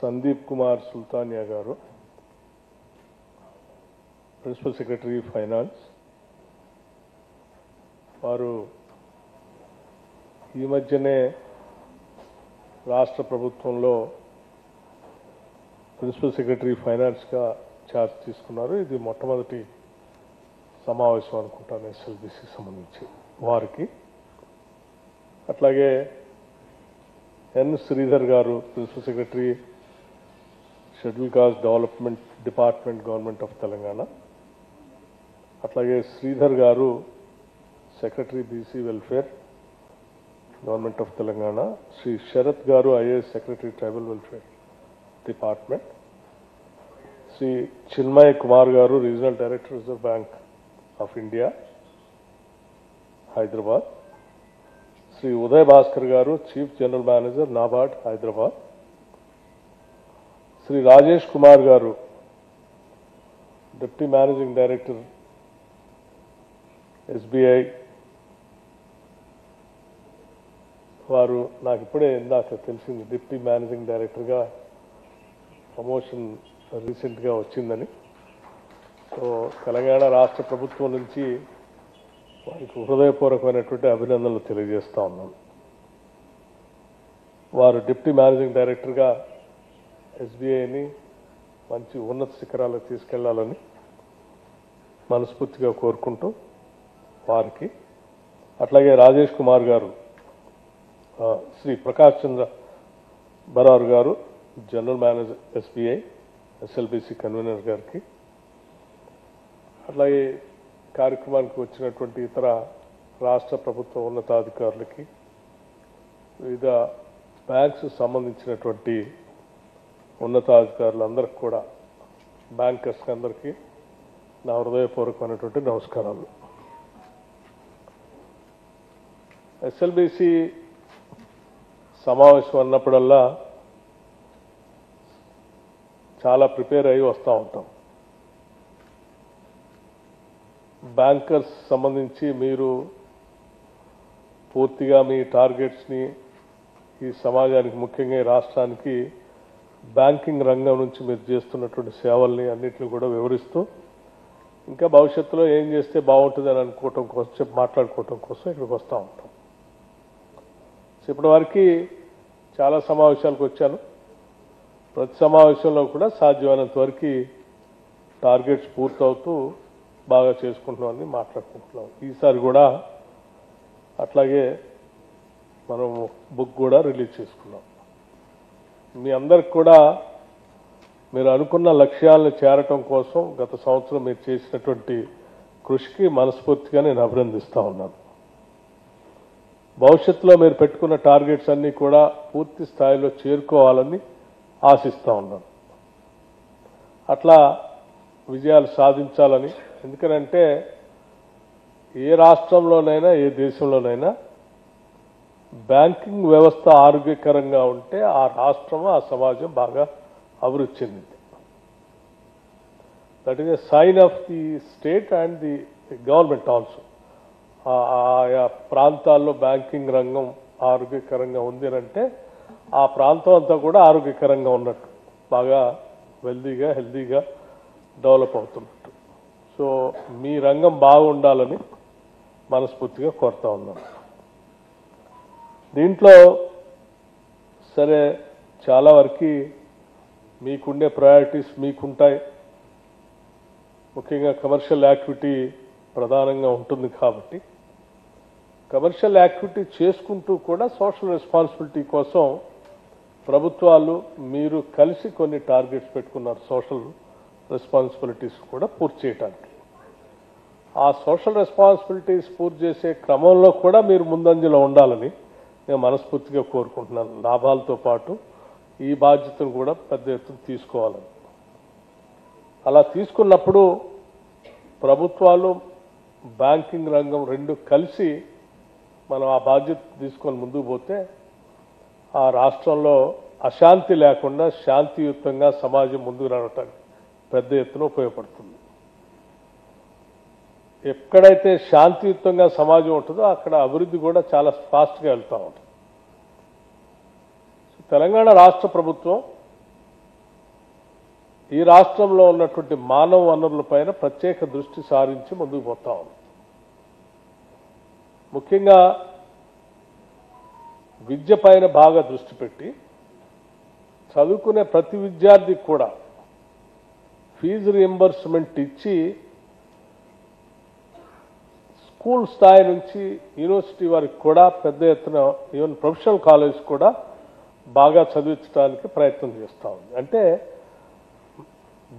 సందీప్ కుమార్ సుల్తానియా గారు, principal secretary finance. వారు ఈ మధ్యనే రాష్ట్ర ప్రభుత్వంలో ప్రిన్సిపల్ సెక్రటరీ ఫైనాన్స్గా ఛార్జ్ తీసుకున్నారు. ఇది మొట్టమొదటి సమావేశం అనుకుంటాను ఎస్ఎల్బిసికి సంబంధించి వారికి. అట్లాగే N Sridhar garu, principal secretary schedule caste development department, government of Telangana. అట్లాగే Sridhar garu, secretary BC welfare, government of Telangana. Shri Sharath garu, IAS secretary tribal welfare department. Shri Chinmay Kumar garu, regional director reserve bank of India, Hyderabad. Shri Uday Bhaskar garu, chief general manager, NABARD, Hyderabad. Shri Rajesh Kumar garu, deputy managing director, SBI. వారు నాకు ఇప్పుడే ఇందాక తెలిసింది deputy managing డైరెక్టర్గా promotion రీసెంట్గా వచ్చిందని. So Telangana రాష్ట్ర ప్రభుత్వం నుంచి వారికి హృదయపూర్వకమైనటువంటి అభినందనలు తెలియజేస్తా ఉన్నాను. వారు డిప్యూటీ మేనేజింగ్ డైరెక్టర్గా ఎస్బీఐని మంచి ఉన్నత శిఖరాలకు తీసుకెళ్లాలని మనస్ఫూర్తిగా కోరుకుంటూ వారికి. అట్లాగే రాజేష్ కుమార్ గారు, శ్రీ ప్రకాష్ చంద్ర బరారు గారు, general manager SBI, SLBC convener గారికి. అట్లాగే కార్యక్రమానికి వచ్చినటువంటి ఇతర రాష్ట్ర ప్రభుత్వ ఉన్నతాధికారులకి, వివిధ బ్యాంక్స్ సంబంధించినటువంటి ఉన్నతాధికారులందరికీ కూడా, బ్యాంకర్స్ అందరికీ నా హృదయపూర్వకమైనటువంటి నమస్కారాలు. ఎస్ఎల్బిసి సమావేశం అన్నప్పుడల్లా చాలా ప్రిపేర్ అయ్యి వస్తూ ఉంటాం. బ్యాంకర్స్ సంబంధించి మీరు పూర్తిగా మీ టార్గెట్స్ని ఈ సమాజానికి, ముఖ్యంగా ఈ రాష్ట్రానికి బ్యాంకింగ్ రంగం నుంచి మీరు చేస్తున్నటువంటి సేవల్ని అన్నింటినీ కూడా వివరిస్తూ, ఇంకా భవిష్యత్తులో ఏం చేస్తే బాగుంటుందని అనుకోవటం కోసం, మాట్లాడుకోవటం కోసం ఇక్కడికి వస్తూ ఉంటాం. ఇప్పటి వరకు చాలా సమావేశాలకు వచ్చాను. ప్రతి సమావేశంలో కూడా సాధ్యమైనంత వరకు టార్గెట్స్ పూర్తవుతూ బాగా చేసుకుంటున్నామని మాట్లాడుకుంటున్నాం. ఈసారి కూడా అట్లాగే మనం బుక్ కూడా రిలీజ్ చేసుకున్నాం. మీ అందరికి కూడా మీరు అనుకున్న లక్ష్యాలను చేరటం కోసం గత సంవత్సరం మీరు చేసినటువంటి కృషికి మనస్ఫూర్తిగా నేను అభినందిస్తా ఉన్నాను. భవిష్యత్తులో మీరు పెట్టుకున్న టార్గెట్స్ అన్నీ కూడా పూర్తి స్థాయిలో చేరుకోవాలని ఆశిస్తూ ఉన్నాను. అట్లా విజయాలు సాధించాలని. ఎందుకనంటే ఏ రాష్ట్రంలోనైనా, ఏ దేశంలోనైనా బ్యాంకింగ్ వ్యవస్థ ఆరోగ్యకరంగా ఉంటే ఆ రాష్ట్రం, ఆ సమాజం బాగా అభివృద్ధి చెందింది. That is a sign of the state and the government also. ఆయా ప్రాంతాల్లో బ్యాంకింగ్ రంగం ఆరోగ్యకరంగా ఉంది అంటే ఆ ప్రాంతం అంతా కూడా ఆరోగ్యకరంగా ఉన్నట్టు, బాగా హెల్దీగా డెవలప్ అవుతున్నట్టు. సో మీ రంగం బాగుండాలని మనస్ఫూర్తిగా కోరుతా ఉన్నాను. దీంట్లో సరే చాలా వరకు మీకుండే ప్రయారిటీస్ మీకుంటాయి. ముఖ్యంగా కమర్షియల్ యాక్టివిటీ ప్రధానంగా ఉంటుంది కాబట్టి కమర్షియల్ యాక్టివిటీ చేసుకుంటూ కూడా సోషల్ రెస్పాన్సిబిలిటీ కోసం ప్రభుత్వాలు, మీరు కలిసి కొన్ని టార్గెట్స్ పెట్టుకున్నారు సోషల్ రెస్పాన్సిబిలిటీస్ కూడా పూర్తి చేయడానికి. ఆ సోషల్ రెస్పాన్సిబిలిటీస్ పూర్తి చేసే క్రమంలో కూడా మీరు ముందంజలో ఉండాలని నేను మనస్ఫూర్తిగా కోరుకుంటున్నాను. లాభాలతో పాటు ఈ బాధ్యతను కూడా పెద్ద ఎత్తున తీసుకోవాలని. అలా తీసుకున్నప్పుడు ప్రభుత్వాలు, బ్యాంకింగ్ రంగం రెండు కలిసి మనం ఆ బాధ్యత తీసుకొని ముందుకు పోతే ఆ రాష్ట్రంలో అశాంతి లేకుండా శాంతియుతంగా సమాజం ముందుకు రావటానికి పెద్ద ఎత్తున ఉపయోగపడుతుంది. ఎక్కడైతే శాంతియుతంగా సమాజం ఉంటుందో అక్కడ అభివృద్ధి కూడా చాలా ఫాస్ట్గా వెళ్తూ ఉంటుంది. తెలంగాణ రాష్ట్ర ప్రభుత్వం ఈ రాష్ట్రంలో ఉన్నటువంటి మానవ వనరులపైన ప్రత్యేక దృష్టి సారించి ముందుకు పోతా ఉంది. ముఖ్యంగా విద్య పైన బాగా దృష్టి పెట్టి చదువుకునే ప్రతి విద్యార్థికి కూడా ఫీజు రియంబర్స్మెంట్ ఇచ్చి స్కూల్ స్థాయి నుంచి యూనివర్సిటీ వరకు కూడా పెద్ద ఎత్తున ఈవెన్ ప్రొఫెషనల్ కాలేజ్ కూడా బాగా చదివించడానికి ప్రయత్నం చేస్తూ ఉంది. అంటే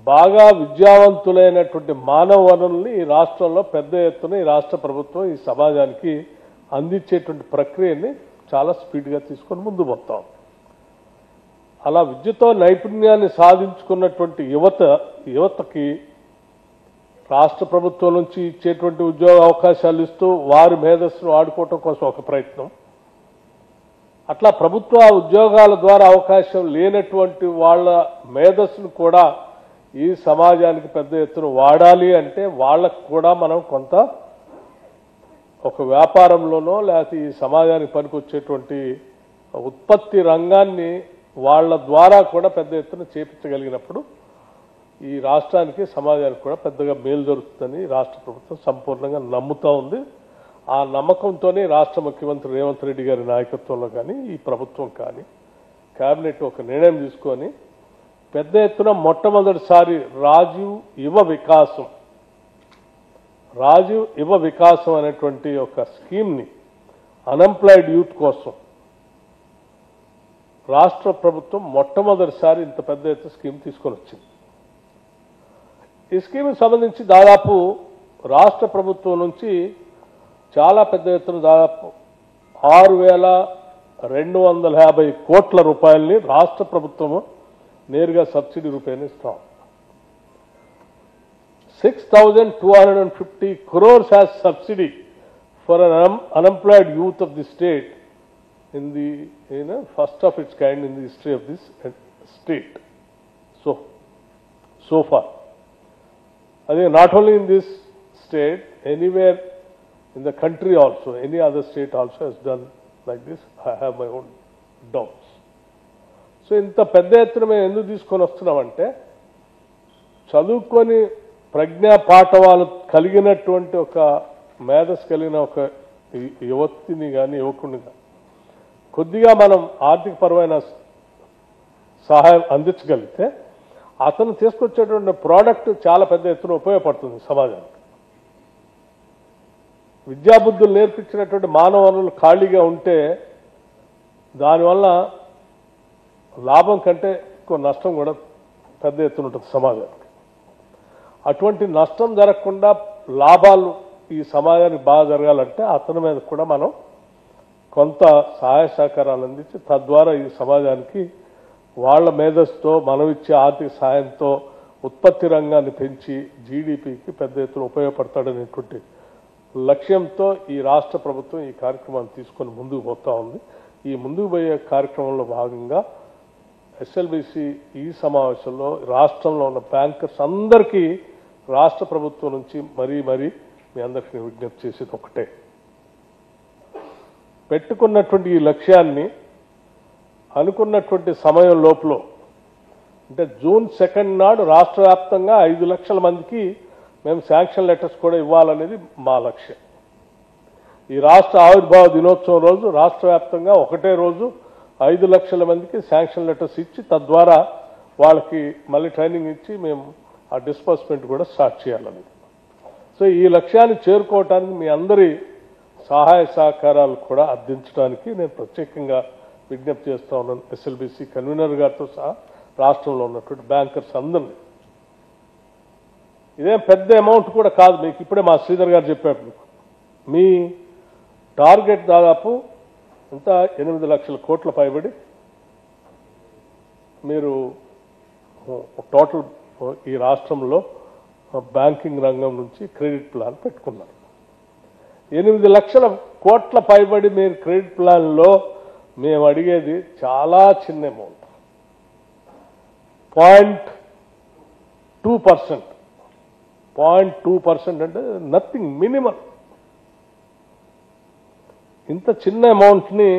బాగా విద్యావంతులైనటువంటి మానవ వనరుల్ని ఈ రాష్ట్రంలో పెద్ద ఎత్తున ఈ రాష్ట్ర ప్రభుత్వం ఈ సమాజానికి అందించేటువంటి ప్రక్రియని చాలా స్పీడ్గా తీసుకొని ముందు పోతాం. అలా విద్యతో నైపుణ్యాన్ని సాధించుకున్నటువంటి యువతకి రాష్ట్ర ప్రభుత్వం నుంచి ఇచ్చేటువంటి ఉద్యోగ అవకాశాలు ఇస్తూ వారి మేధస్సును ఆడుకోవటం కోసం ఒక ప్రయత్నం, అట్లా ప్రభుత్వ ఉద్యోగాల ద్వారా అవకాశం లేనటువంటి వాళ్ళ మేధస్సును కూడా ఈ సమాజానికి పెద్ద ఎత్తున వాడాలి అంటే వాళ్ళకు కూడా మనం కొంత ఒక వ్యాపారంలోనో లేకపోతే ఈ సమాజానికి పనికొచ్చేటువంటి ఉత్పత్తి రంగాన్ని వాళ్ళ ద్వారా కూడా పెద్ద ఎత్తున చేపించగలిగినప్పుడు ఈ రాష్ట్రానికి సమాజానికి కూడా పెద్దగా మేలు జరుగుతుందని రాష్ట్ర ప్రభుత్వం సంపూర్ణంగా నమ్ముతా ఉంది. ఆ నమ్మకంతోనే రాష్ట్ర ముఖ్యమంత్రి రేవంత్ రెడ్డి గారి నాయకత్వంలో కానీ ఈ ప్రభుత్వం కానీ కేబినెట్ ఒక నిర్ణయం తీసుకొని పెద్ద ఎత్తున మొట్టమొదటిసారి రాజీవ్ యువ వికాసం అనేటువంటి ఒక స్కీమ్ని అన్ఎంప్లాయిడ్ యూత్ కోసం రాష్ట్ర ప్రభుత్వం మొట్టమొదటిసారి ఇంత పెద్ద ఎత్తున స్కీమ్ తీసుకొని వచ్చింది. ఈ స్కీమ్కి సంబంధించి దాదాపు రాష్ట్ర ప్రభుత్వం నుంచి చాలా పెద్ద ఎత్తున దాదాపు 6,250 కోట్ల రూపాయలని రాష్ట్ర ప్రభుత్వము నేరుగా సబ్సిడీ రూపాయలు ఇస్తాం. 6,250 crores as subsidy for an unemployed youth of the state in the first of its kind in the history of this state so far. I think not only in this state, anywhere in the country also, any other state also has done like this. I have my own doubts. So ఇంత పెద్ద ఎత్తున మేము ఎందుకు తీసుకొని వస్తున్నామంటే చదువుకొని ప్రజ్ఞా పాఠవాలు కలిగినటువంటి ఒక మేధస్సు కలిగిన ఒక యువతిని కానీ యువకుడిని కానీ కొద్దిగా మనం ఆర్థికపరమైన సహాయం అందించగలిగితే అతను తీసుకొచ్చేటువంటి ప్రోడక్ట్ చాలా పెద్ద ఎత్తున ఉపయోగపడుతుంది సమాజానికి. విద్యాబుద్ధులు నేర్పించినటువంటి మానవ వనరులు ఖాళీగా ఉంటే దానివల్ల లాభం కంటే ఎక్కువ నష్టం కూడా పెద్ద ఎత్తున ఉంటుంది సమాజానికి. అటువంటి నష్టం జరగకుండా లాభాలు ఈ సమాజానికి బాగా జరగాలంటే అతని మీద కూడా మనం కొంత సహాయ సహకారాలు అందించి తద్వారా ఈ సమాజానికి వాళ్ళ మేధస్సుతో మనం ఇచ్చే ఆర్థిక సహాయంతో ఉత్పత్తి రంగాన్ని పెంచి జీడిపికి పెద్ద ఎత్తున ఉపయోగపడతాడనేటువంటి లక్ష్యంతో ఈ రాష్ట్ర ప్రభుత్వం ఈ కార్యక్రమాన్ని తీసుకొని ముందుకు పోతా ఉంది. ఈ ముందుకు పోయే కార్యక్రమంలో భాగంగా ఎస్ఎల్బిసి ఈ సమావేశంలో రాష్ట్రంలో ఉన్న బ్యాంకర్స్ అందరికీ రాష్ట్ర ప్రభుత్వం నుంచి మరీ మీ అందరికీ విజ్ఞప్తి చేసేది ఒకటే, పెట్టుకున్నటువంటి ఈ లక్ష్యాన్ని అనుకున్నటువంటి సమయం లోపల అంటే June 2 నాడు రాష్ట్ర వ్యాప్తంగా 5 లక్షల మందికి మేము శాంక్షన్ లెటర్స్ కూడా ఇవ్వాలనేది మా లక్ష్యం. ఈ రాష్ట్ర ఆవిర్భావ దినోత్సవం రోజు రాష్ట్ర వ్యాప్తంగా ఒకటే రోజు 5 లక్షల మందికి శాంక్షన్ లెటర్స్ ఇచ్చి తద్వారా వాళ్ళకి మళ్ళీ ట్రైనింగ్ ఇచ్చి మేము ఆ డిస్బర్స్మెంట్ కూడా స్టార్ట్ చేయాలని. సో ఈ లక్ష్యాన్ని చేరుకోవటానికి మీ అందరి సహాయ సహకారాలు కూడా అందించడానికి నేను ప్రత్యేకంగా విజ్ఞప్తి చేస్తా ఉన్నాను. ఎస్ఎల్బిసి కన్వీనర్ గారితో సహా రాష్ట్రంలో ఉన్నటువంటి బ్యాంకర్స్ అందరినీ. ఇదేం పెద్ద అమౌంట్ కూడా కాదు, మీకు ఇప్పుడే మా శ్రీధర్ గారు చెప్పారు. మీ టార్గెట్ దాదాపు అంతా 8 లక్షల కోట్ల పైబడి మీరు టోటల్ ఈ రాష్ట్రంలో బ్యాంకింగ్ రంగం నుంచి క్రెడిట్ ప్లాన్ పెట్టుకున్నారు. 8 లక్షల కోట్ల పైబడి మీరు క్రెడిట్ ప్లాన్లో మేము అడిగేది చాలా చిన్న అమౌంట్, 0.2% అంటే నథింగ్, మినిమం. ఇంత చిన్న అమౌంట్ని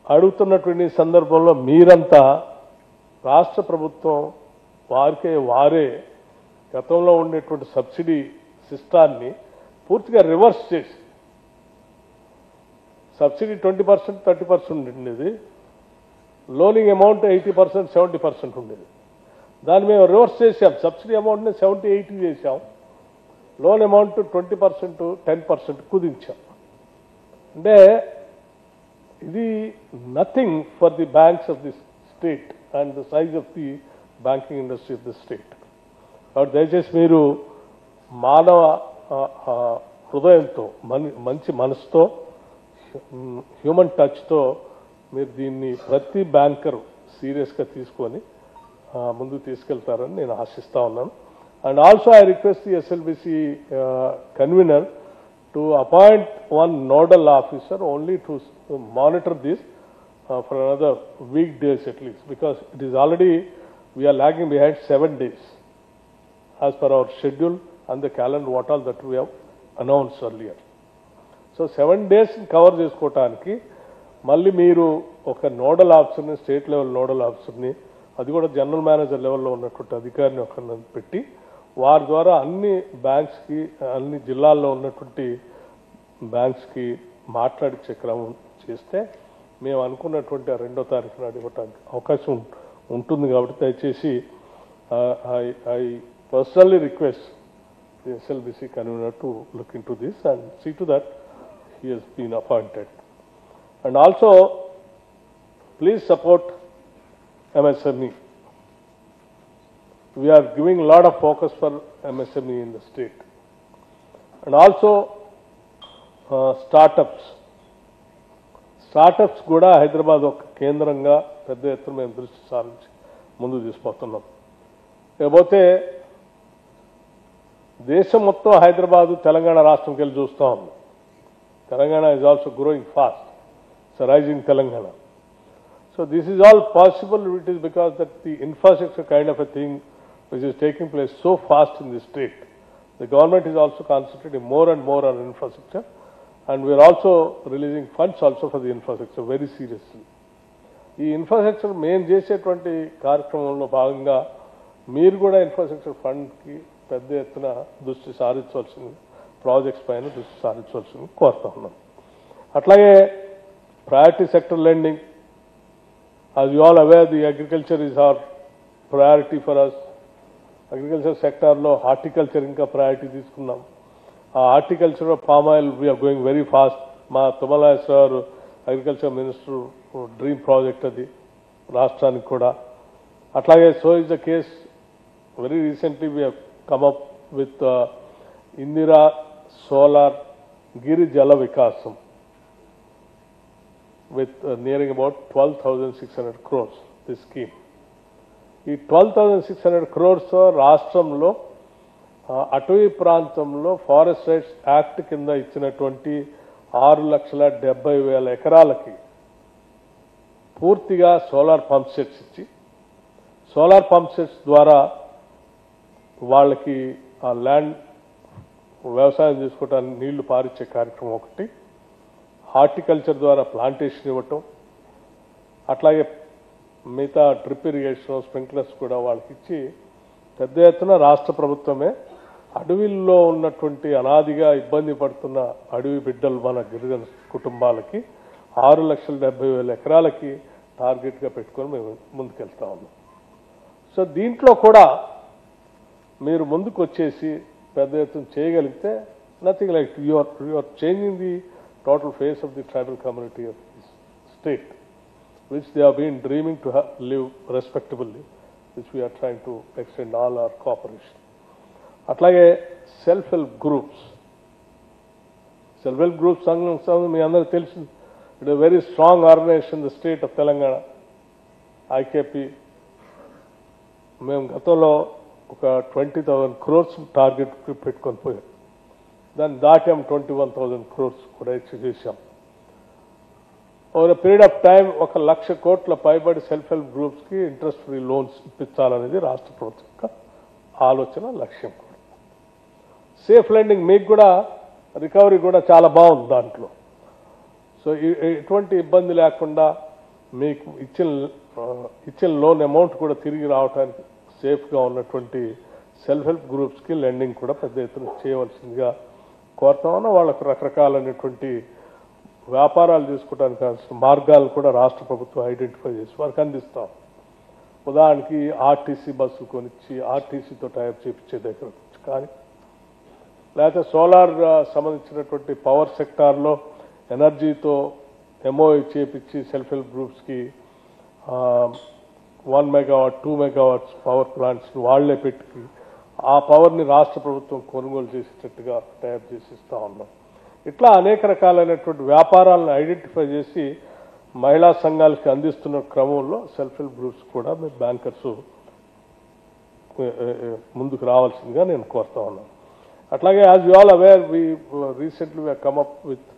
అడుగుతున్నటువంటి సందర్భంలో మీరంతా రాష్ట్ర ప్రభుత్వం వారే గతంలో ఉండేటువంటి సబ్సిడీ సిస్టాన్ని పూర్తిగా రివర్స్ చేసి సబ్సిడీ 20%, 30% ఉండేది, లోనింగ్ అమౌంట్ 80%, 70% ఉండేది. దాన్ని మేము రివర్స్ చేసాం. సబ్సిడీ అమౌంట్ని 70-80 చేశాం, లోన్ అమౌంట్ 20%, 10% కుదించాం. అంటే ఇది nothing for the banks of the state and the size of the banking industry of the state. కాబట్టి దయచేసి మీరు మానవ హృదయంతో, మంచి మనసుతో, హ్యూమన్ టచ్తో మీరు దీన్ని ప్రతి బ్యాంకరు సీరియస్గా తీసుకొని ముందుకు తీసుకెళ్తారని నేను ఆశిస్తా ఉన్నాను. And also I request the SLBC convener to appoint one nodal officer only to monitor this for another weekdays at least, because it is already, we are lagging behind 7 days as per our schedule and the calendar what all that we have announced earlier. So 7 days cover chesukotaniki malli meeru oka nodal officer ni, state level nodal officer ni, adi kuda general manager level lo unnattu adhikarini okannu petti వారి ద్వారా అన్ని బ్యాంక్స్కి, అన్ని జిల్లాల్లో ఉన్నటువంటి బ్యాంక్స్కి మాట్లాడించే క్రమం చేస్తే మేము అనుకున్నటువంటి 2వ తారీఖు నాడు ఇవ్వడానికి అవకాశం ఉంటుంది. కాబట్టి దయచేసి I personally request the SLBC convener to look into this and see to that he has been appointed. And also please support MSME. We are giving a lot of focus for MSME in the state. And also startups. Startups kuda Hyderabad oka kendranga pedda ettuna మేము దృష్టి సారించి ముందుకు తీసుకుపోతున్నాం. లేకపోతే దేశం మొత్తం హైదరాబాద్, తెలంగాణ రాష్ట్రంకి వెళ్ళి చూస్తూ ఉంది. Telangana is also growing fast. It's a rising Telangana. So this is all possible. It is because that the infrastructure kind of a thing which is taking place so fast in the state. The government is also concentrating more and more on infrastructure, and we are also releasing funds also for the infrastructure very seriously. ఈ infrastructure మేము చేసేటువంటి కార్యక్రమంలో భాగంగా మీరు కూడా infrastructure ఫండ్కి పెద్ద ఎత్తున దృష్టి సారించవలసింది, ప్రాజెక్ట్స్ పైన దృష్టి సారించవలసింది కోరుతా ఉన్నాం. అట్లాగే priority sector lending, as you all aware, the agriculture is our priority for us. Agriculture సెక్టార్లో హార్టికల్చర్ ఇంకా ప్రయారిటీ తీసుకున్నాం. ఆ horticulture palm oil we are going very fast. మా Thummala sir agriculture minister dream project అది రాష్ట్రానికి కూడా. అట్లాగే so is the case very recently we have come up with Indira solar Giri Jala Vikasam with nearing about 12,600 crores this scheme. ఈ 12,600 crores రాష్ట్రంలో అటవీ ప్రాంతంలో forest rights act కింద ఇచ్చినటువంటి 6,70,000 ఎకరాలకి పూర్తిగా సోలార్ పంప్ సెట్స్ ఇచ్చి, సోలార్ పంప్ సెట్స్ ద్వారా వాళ్ళకి ఆ ల్యాండ్ వ్యవసాయం చేసుకోవడానికి నీళ్లు పారించే కార్యక్రమం ఒకటి, హార్టికల్చర్ ద్వారా ప్లాంటేషన్ ఇవ్వటం, అట్లాగే మిగతా డ్రిప్ ఇరిగేషన్, స్ప్రింక్లర్స్ కూడా వాళ్ళకి ఇచ్చి పెద్ద ఎత్తున రాష్ట్ర ప్రభుత్వమే అడవిల్లో ఉన్నటువంటి అనాదిగా ఇబ్బంది పడుతున్న అడవి బిడ్డలు మన గిరిజన కుటుంబాలకి 6,70,000 ఎకరాలకి టార్గెట్గా పెట్టుకొని మేము ముందుకెళ్తా ఉన్నాం. సో దీంట్లో కూడా మీరు ముందుకు వచ్చేసి పెద్ద ఎత్తున చేయగలిగితే nothing like you are changing the total face of the tribal community of this state, which they have been dreaming to live respectably, which we are trying to extend all our cooperation. అట్లాగే self help groups, సంఘం మీ అందరికీ తెలుసు, it very strong organisation the state of Telangana, IKP. మేము గతంలో ఒక 20,000 crores target పెట్టుకొని పోయాం. దాన్ని దాటాం 21,000 crores కూడా అచీవ్ చేశాం. ఓవర్ పీరియడ్ ఆఫ్ టైం 1,00,000 కోట్ల పైబడి సెల్ఫ్ హెల్ప్ గ్రూప్స్కి ఇంట్రెస్ట్ ఫ్రీ లోన్స్ ఇప్పించాలనేది రాష్ట్ర ప్రభుత్వం యొక్క ఆలోచన, లక్ష్యం కూడా. సేఫ్ లెండింగ్ మీకు కూడా రికవరీ కూడా చాలా బాగుంది దాంట్లో. సో ఎటువంటి ఇబ్బంది లేకుండా మీకు ఇచ్చిన లోన్ అమౌంట్ కూడా తిరిగి రావడానికి సేఫ్గా ఉన్నటువంటి సెల్ఫ్ హెల్ప్ గ్రూప్స్కి లెండింగ్ కూడా పెద్ద ఎత్తున చేయవలసిందిగా కోరుతా ఉన్నా. వాళ్ళకు రకరకాలైనటువంటి వ్యాపారాలు చేసుకోవడానికి కావాల్సిన మార్గాలు కూడా రాష్ట్ర ప్రభుత్వం ఐడెంటిఫై చేసి వారికి అందిస్తాం. ఉదాహరణకి ఆర్టీసీ బస్సులు కొనిచ్చి ఆర్టీసీతో టైప్ చేపించే దగ్గర నుంచి కానీ, లేకపోతే సోలార్ సంబంధించినటువంటి పవర్ సెక్టార్లో ఎనర్జీతో ఎంఓఐ చేపించి సెల్ఫ్ హెల్ప్ గ్రూప్స్కి 1 మెగావాట్ 2 మెగావాట్స్ పవర్ ప్లాంట్స్ వాళ్లే పెట్టి ఆ పవర్ని రాష్ట్ర ప్రభుత్వం కొనుగోలు చేసేటట్టుగా టైప్ చేసి ఇస్తా ఉన్నాం. ఇట్లా అనేక రకాలైనటువంటి వ్యాపారాలను ఐడెంటిఫై చేసి మహిళా సంఘాలకి అందిస్తున్న క్రమంలో సెల్ఫ్ హెల్ప్ గ్రూప్స్ కూడా మీ బ్యాంకర్స్ ముందుకు రావాల్సిందిగా నేను కోరుతా ఉన్నాను. అట్లాగే as you all aware we recently we come up with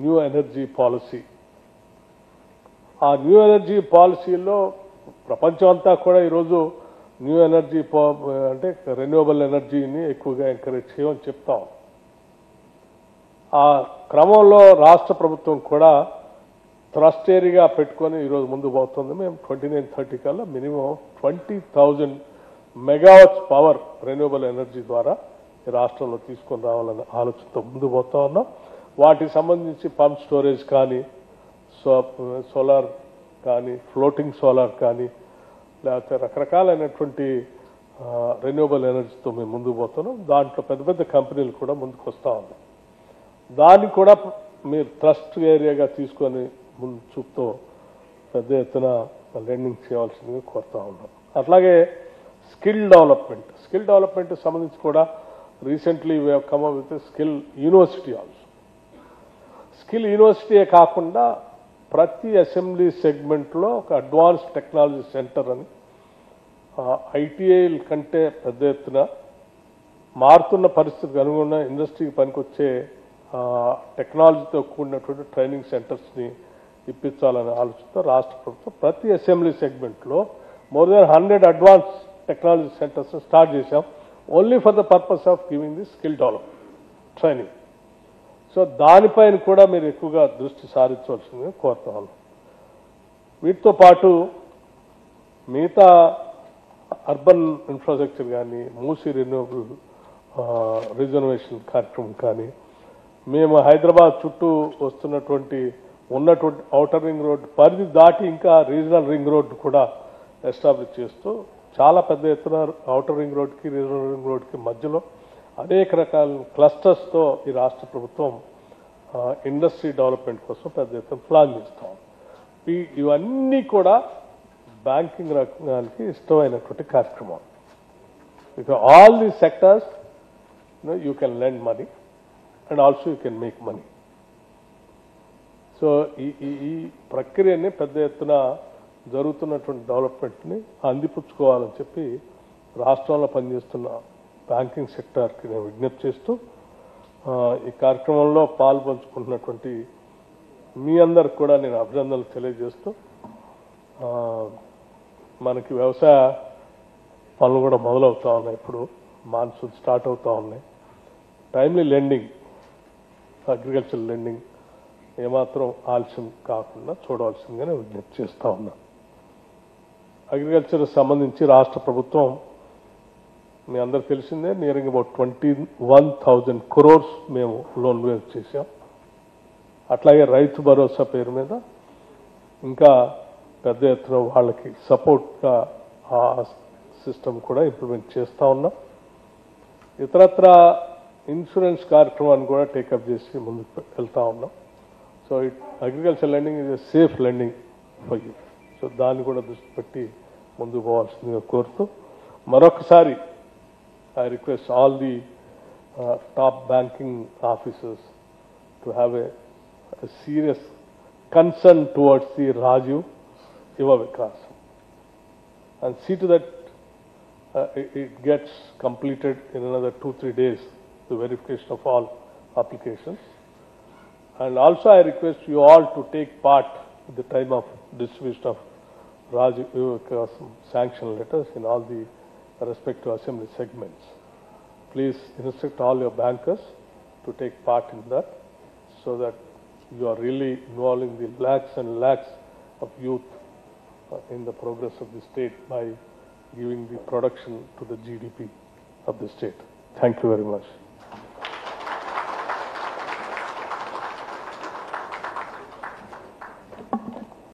new energy policy. ఆ న్యూ ఎనర్జీ పాలసీలో ప్రపంచం అంతా కూడా ఈరోజు న్యూ ఎనర్జీ అంటే రెన్యూవబుల్ ఎనర్జీని ఎక్కువగా ఎంకరేజ్ చేయమని చెప్తాం. ఆ క్రమంలో రాష్ట్ర ప్రభుత్వం కూడా థ్రస్ట్ ఏరియాగా పెట్టుకొని ఈరోజు ముందు పోతుంది. మేము 29-30 కల్లా minimum 20,000 megawatts power renewable energy ద్వారా ఈ రాష్ట్రంలో తీసుకొని రావాలనే ఆలోచనతో ముందు పోతా ఉన్నాం. వాటికి సంబంధించి పంప్ స్టోరేజ్ కానీ, సోలార్ కానీ, ఫ్లోటింగ్ సోలార్ కానీ, లేకపోతే రకరకాలైనటువంటి రెన్యూవబుల్ ఎనర్జీతో మేము ముందుకు పోతున్నాం. దాంట్లో పెద్ద పెద్ద కంపెనీలు కూడా ముందుకు వస్తూ ఉన్నాయి. దాన్ని కూడా మీరు ట్రస్ట్ ఏరియాగా తీసుకొని ముందు చూపుతో పెద్ద ఎత్తున లెండింగ్ చేయవలసిందిగా కోరుతా ఉన్నాం. అట్లాగే స్కిల్ డెవలప్మెంట్ సంబంధించి కూడా recently we have come up with skill university also. Skill యూనివర్సిటీయే కాకుండా ప్రతి అసెంబ్లీ సెగ్మెంట్లో ఒక అడ్వాన్స్ టెక్నాలజీ సెంటర్ అని ఐటీఐల కంటే పెద్ద ఎత్తున మారుతున్న పరిస్థితికి అనుగుణంగా ఇండస్ట్రీకి పనికొచ్చే టెక్నాలజీతో కూడినటువంటి ట్రైనింగ్ సెంటర్స్ని ఇప్పించాలనే ఆలోచనతో రాష్ట్ర ప్రభుత్వం ప్రతి అసెంబ్లీ సెగ్మెంట్లో more than 100 advance technology centres start చేశాం. Only for the purpose of giving the skill development training. So దానిపైన కూడా మీరు ఎక్కువగా దృష్టి సారించవలసిందిగా కోరుతా ఉన్నాం. వీటితో పాటు మిగతా అర్బన్ ఇన్ఫ్రాస్ట్రక్చర్ కానీ, మూసీ రెన్యూవబుల్ రిజర్వేషన్ కార్యక్రమం కానీ, మేము హైదరాబాద్ చుట్టూ ఉన్నటువంటి ఔటర్ రింగ్ రోడ్ పరిధి దాటి ఇంకా రీజనల్ రింగ్ రోడ్ కూడా ఎస్టాబ్లిష్ చేస్తూ చాలా పెద్ద ఎత్తున ఔటర్ రింగ్ రోడ్కి రీజనల్ రింగ్ రోడ్కి మధ్యలో అనేక రకాల క్లస్టర్స్తో ఈ రాష్ట్ర ప్రభుత్వం ఇండస్ట్రీ డెవలప్మెంట్ కోసం పెద్ద ఎత్తున ప్లాన్ చేస్తాం. ఇవన్నీ కూడా బ్యాంకింగ్ రంగానికి ఇష్టమైనటువంటి కార్యక్రమం. Because all the sectors you can lend money and also you can make money. So ఈ ప్రక్రియని పెద్ద ఎత్తున జరుగుతున్నటువంటి డెవలప్మెంట్ని అందిపుచ్చుకోవాలని చెప్పి రాష్ట్రంలో పనిచేస్తున్న బ్యాంకింగ్ సెక్టార్కి నేను విజ్ఞప్తి చేస్తూ ఈ కార్యక్రమంలో పాల్పంచుకుంటున్నటువంటి మీ అందరికి కూడా నేను అభినందనలు తెలియజేస్తూ మనకి వ్యవసాయ పనులు కూడా మొదలవుతా ఉన్నాయి. ఇప్పుడు మాన్సూన్ స్టార్ట్ అవుతూ ఉన్నాయి. టైమ్లీ లెండింగ్, అగ్రికల్చర్ లెండింగ్ ఏమాత్రం ఆలస్యం కాకుండా చూడవలసిందిగానే విజ్ఞప్తి చేస్తూ ఉన్నా. అగ్రికల్చర్ సంబంధించి రాష్ట్ర ప్రభుత్వం మీ అందరికి తెలిసిందే నియరింగ్ అబౌట్ 21,000 crores మేము లోన్ వేవ్ చేశాం. అట్లాగే రైతు భరోసా పేరు మీద ఇంకా పెద్ద ఎత్తున వాళ్ళకి సపోర్ట్గా ఆ సిస్టమ్ కూడా ఇంప్లిమెంట్ చేస్తూ ఉన్నాం. ఇతరత్ర ఇన్సూరెన్స్ కార్యక్రమాన్ని కూడా టేకప్ చేసి ముందుకు వెళ్తా ఉన్నాం. So agriculture lending is a safe lending for you. So దాన్ని కూడా దృష్టి పెట్టి ముందుకు పోవాల్సిందిగా కోరుతూ మరొకసారి I request all the top banking officers to have a serious concern towards the Rajiv Yuva Vikas and see to that it gets completed in another 2-3 days, the verification of all applications. And also I request you all to take part at the time of distribution of Rajiv Yuva Vikas sanction letters in all the respective assembly segments. Please instruct all your bankers to take part in that so that you are really involving the lakhs and lakhs of youth in the progress of the state by giving the production to the GDP of the state. Thank you very much.